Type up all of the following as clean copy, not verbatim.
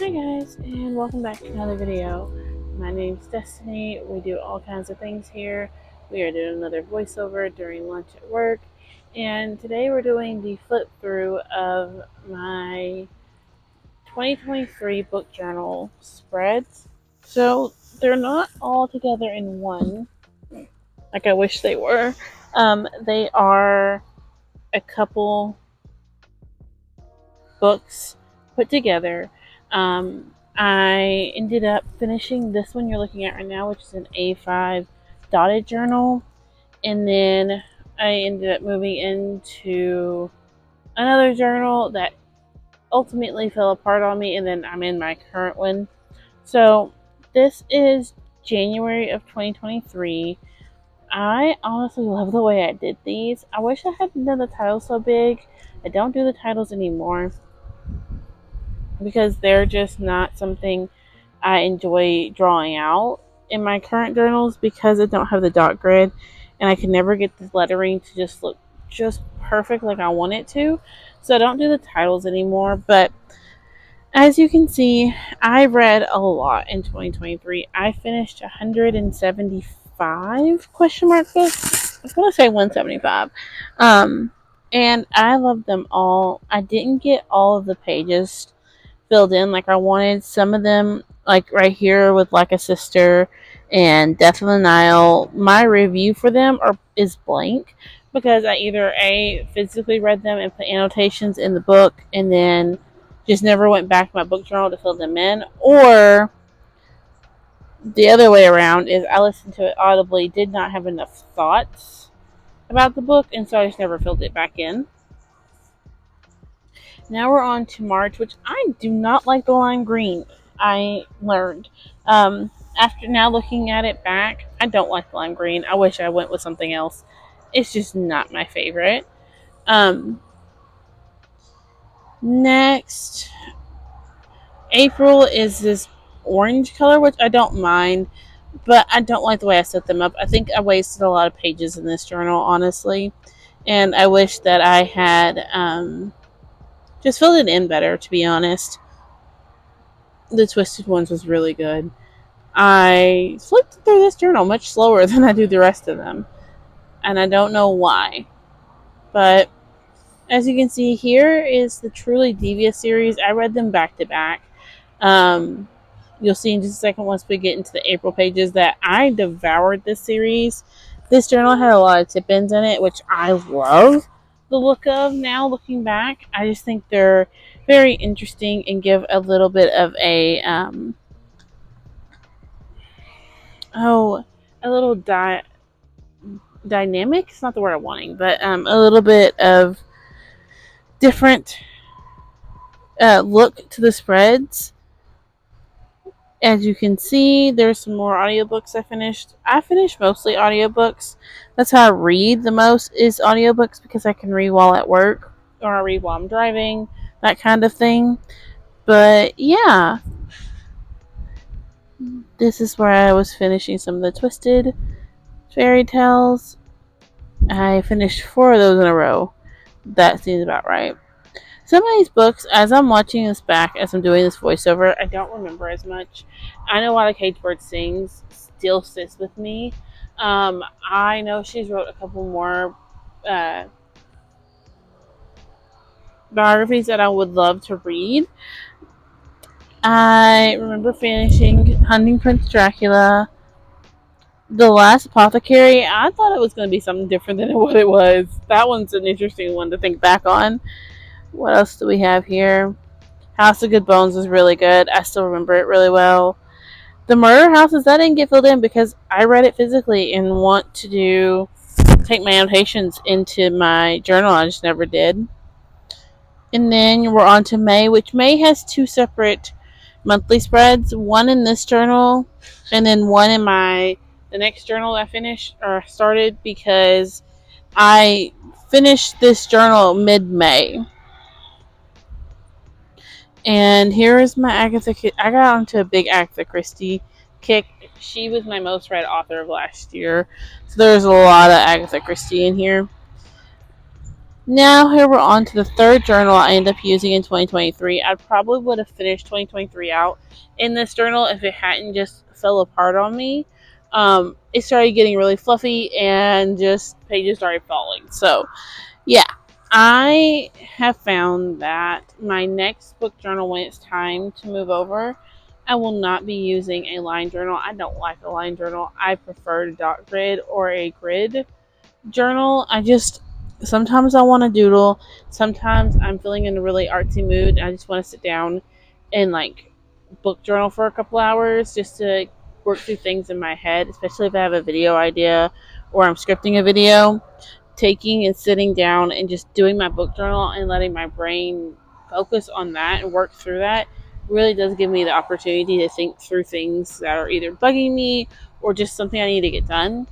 Hi guys, and welcome back to another video. My name's Destiny. We do all kinds of things here. We are doing another voiceover during lunch at work, and today we're doing the flip through of my 2023 book journal spreads. So they're not all together in one, like I wish they were. They are a couple books put together. I ended up finishing this one you're looking at right now, which is an A5 dotted journal, and then I ended up moving into another journal that ultimately fell apart on me, and then I'm in my current one. So this is January of 2023. I honestly love the way I did these. I wish I hadn't done the titles so big. I don't do the titles anymore because they're just not something I enjoy drawing out in my current journals because I don't have the dot grid and I can never get the lettering to just look just perfect like I want it to. So I don't do the titles anymore, but as you can see, I read a lot in 2023. I finished 175 question mark books. I was going to say 175. And I loved them all. I didn't get all of the pages filled in like I wanted. Some of them, like right here with Like a Sister and Death of the Nile, my review for them is blank because I either physically read them and put annotations in the book and then just never went back to my book journal to fill them in, or the other way around is I listened to it audibly, did not have enough thoughts about the book, and so I just never filled it back in. Now we're on to March, which I do not like the lime green. I learned. After now looking at it back, I don't like the lime green. I wish I went with something else. It's just not my favorite. Next, April is this orange color, which I don't mind, but I don't like the way I set them up. I think I wasted a lot of pages in this journal, honestly, and I wish that I had just filled it in better, to be honest. The Twisted Ones was really good. I flipped through this journal much slower than I do the rest of them, and I don't know why. But as you can see, here is the Truly Devious series. I read them back to back. You'll see in just a second once we get into the April pages that I devoured this series. This journal had a lot of tip-ins in it, which I love the look of now looking back. I just think they're very interesting and give a little bit of a little dynamic. It's not the word I'm wanting, but a little bit of different look to the spreads. As you can see, there's some more audiobooks I finished. I finished mostly audiobooks. That's how I read the most is audiobooks because I can read while at work or I read while I'm driving, that kind of thing. But yeah, this is where I was finishing some of the Twisted fairy tales. I finished 4 of those in a row. That seems about right. Some of these books, as I'm watching this back, as I'm doing this voiceover, I don't remember as much. I know Why the Caged Bird Sings still sits with me. I know she's wrote a couple more biographies that I would love to read. I remember finishing Hunting Prince Dracula. The Last Apothecary, I thought it was going to be something different than what it was. That one's an interesting one to think back on. What else do we have here? House of Good Bones was really good. I still remember it really well. The Murder Houses, that didn't get filled in because I read it physically and want to take my annotations into my journal. I just never did. And then we're on to May, which May has 2 separate monthly spreads. One in this journal and then one in the next journal I finished or started because I finished this journal mid-May. And here is my Agatha. I got onto a big Agatha Christie kick. She was my most read author of last year. So there's a lot of Agatha Christie in here. Now here we're on to the third journal I ended up using in 2023. I probably would have finished 2023 out in this journal if it hadn't just fell apart on me. It started getting really fluffy and just pages started falling. So yeah, I have found that my next book journal, when it's time to move over, I will not be using a line journal. I don't like a line journal. I prefer a dot grid or a grid journal. Sometimes I want to doodle. Sometimes I'm feeling in a really artsy mood. I just want to sit down and like book journal for a couple hours just to work through things in my head, especially if I have a video idea or I'm scripting a video. Taking and sitting down and just doing my book journal and letting my brain focus on that and work through that really does give me the opportunity to think through things that are either bugging me or just something I need to get done.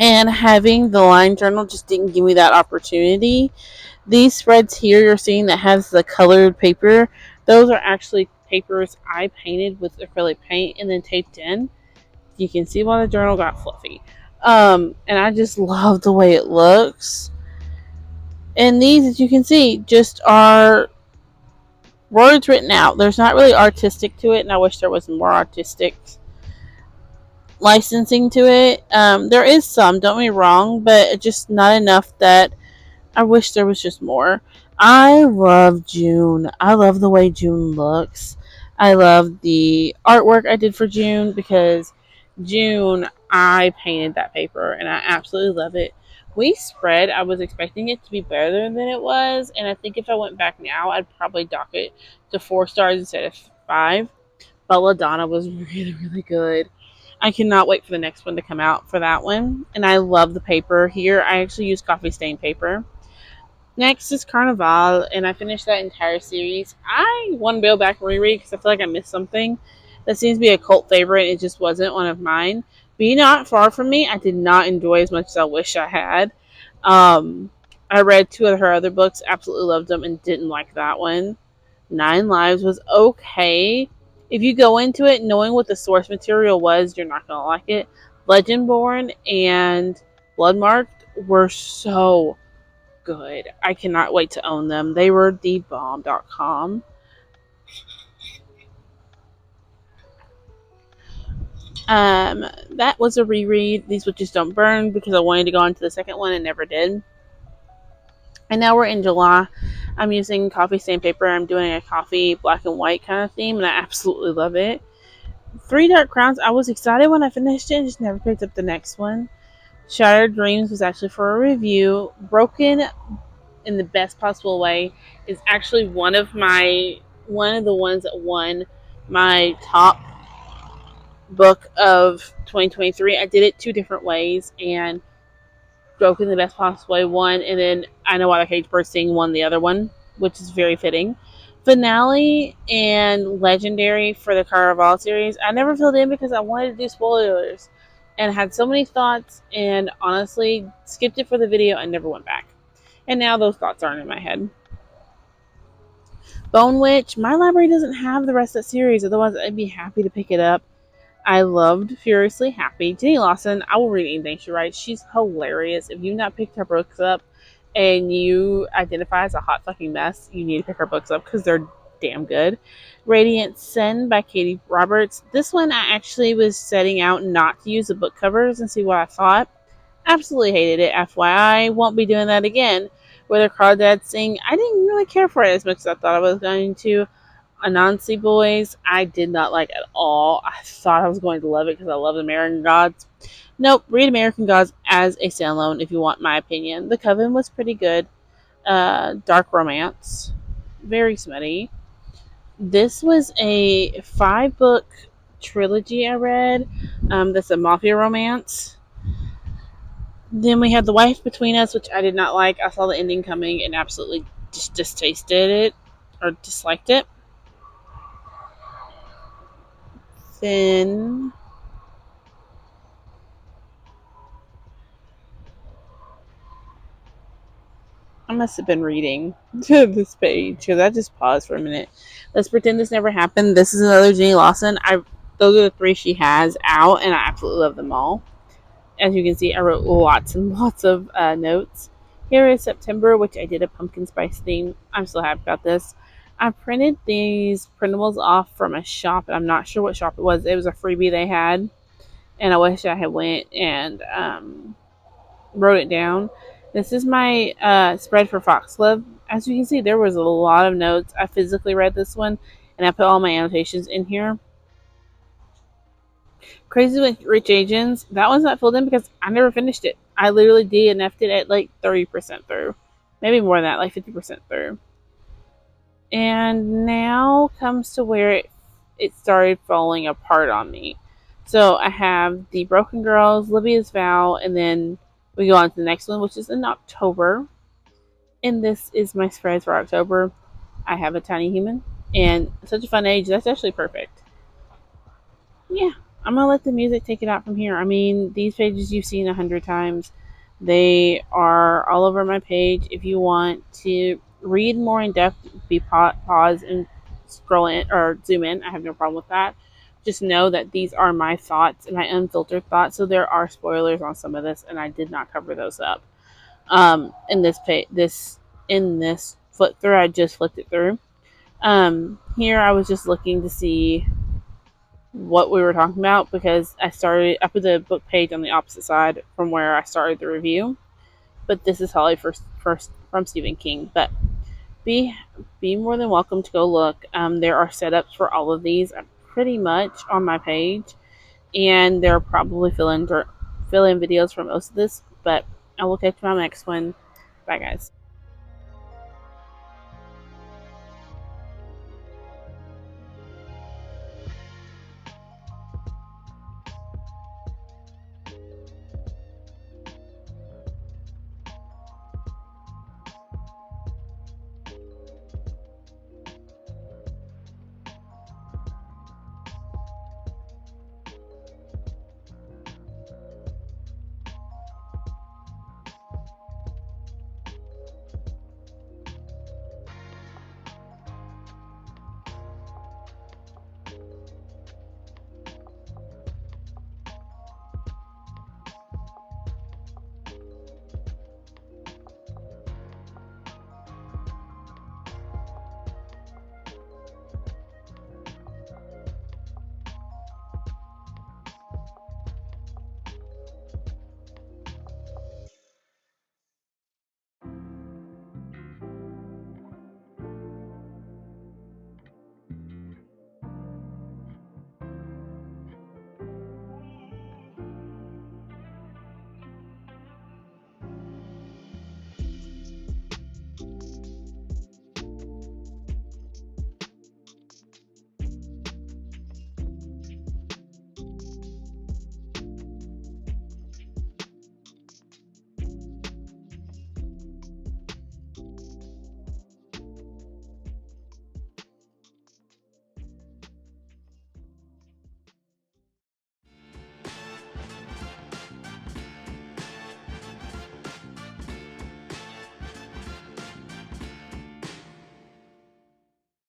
And having the line journal just didn't give me that opportunity. These spreads here you're seeing that has the colored paper, those are actually papers I painted with acrylic paint and then taped in. You can see why the journal got fluffy. And I just love the way it looks. And these, as you can see, just are words written out. There's not really artistic to it, and I wish there was more artistic licensing to it. There is some, don't get me wrong, but just not enough that I wish there was just more. I love June. I love the way June looks. I love the artwork I did for June because June, I painted that paper and I absolutely love it. We spread, I was expecting it to be better than it was, and I think if I went back now, I'd probably dock it to 4 stars instead of 5. Belladonna was really, really good. I cannot wait for the next one to come out for that one. And I love the paper here. I actually use coffee stain paper. Next is Carnival, and I finished that entire series. I want to go back and reread because I feel like I missed something. That seems to be a cult favorite. It just wasn't one of mine. Be Not Far From Me, I did not enjoy as much as I wish I had. Um, I read 2 of her other books, absolutely loved them, and didn't like that one. 9 Lives was okay. If you go into it knowing what the source material was, you're not going to like it. Legendborn and Bloodmarked were so good. I cannot wait to own them. They were the bomb.com. That was a reread. These Witches Don't Burn because I wanted to go on to the second one and never did. And now we're in July. I'm using coffee stain paper. I'm doing a coffee black and white kind of theme, and I absolutely love it. 3 Dark Crowns. I was excited when I finished it and just never picked up the next one. Shattered Dreams was actually for a review. Broken in the best possible way is actually one of the ones that won my top book of 2023. I did it 2 different ways, and Broken in the best possible way won, and then I Know Why the Cage Bird Sing won the other one, which is very fitting. Finale and Legendary for the Caraval series, I never filled in because I wanted to do spoilers and had so many thoughts, and honestly skipped it for the video and never went back. And now those thoughts aren't in my head. Bone Witch, my library doesn't have the rest of that series, otherwise I'd be happy to pick it up. I loved Furiously Happy. Jenny Lawson, I will read anything she writes. She's hilarious. If you've not picked her books up and you identify as a hot fucking mess, you need to pick her books up because they're damn good. Radiant Sin by Katie Roberts. This one I actually was setting out not to use the book covers and see what I thought. Absolutely hated it. FYI, won't be doing that again. Whether Crawdads Sing, I didn't really care for it as much as I thought I was going to. Anansi Boys, I did not like at all. I thought I was going to love it because I love American Gods. Nope, read American Gods as a standalone if you want my opinion. The Coven was pretty good. Dark Romance, very smutty. This was a 5-book trilogy I read. That's a mafia romance. Then we had The Wife Between Us, which I did not like. I saw the ending coming and absolutely just distasted it or disliked it. Then I must have been reading to this page because I just paused for a minute. Let's pretend this never happened. This is another Jenny Lawson. Those are the 3 she has out, and I absolutely love them all. As you can see, I wrote lots and lots of notes. Here is September, which I did a pumpkin spice theme. I'm so happy about this. I printed these printables off from a shop, and I'm not sure what shop it was. It was a freebie they had, and I wish I had went and wrote it down. This is my spread for Foxglove. As you can see, there was a lot of notes. I physically read this one, and I put all my annotations in here. Crazy with Rich Agents, that one's not filled in because I never finished it. I literally DNF'd it at like 30% through. Maybe more than that, like 50% through. And now comes to where it started falling apart on me. So I have the Broken Girls, Libya's Vow, and then we go on to the next one, which is in October. And this is my spreads for October. I have a tiny human and such a fun age. That's actually perfect. Yeah, I'm gonna let the music take it out from here. I mean, these pages you've seen 100 times. They are all over my page. If you want to read more in depth, pause and scroll in or zoom in. I have no problem with that. Just know that these are my thoughts and my unfiltered thoughts. So there are spoilers on some of this, and I did not cover those up. In this page, in this flip through, I just flipped it through. Here I was just looking to see what we were talking about because I put the book page on the opposite side from where I started the review. But this is Holly first from Stephen King. But be more than welcome to go look. There are setups for all of these pretty much on my page, and there are probably fill in videos for most of this. But I will catch you on the next one. Bye, guys.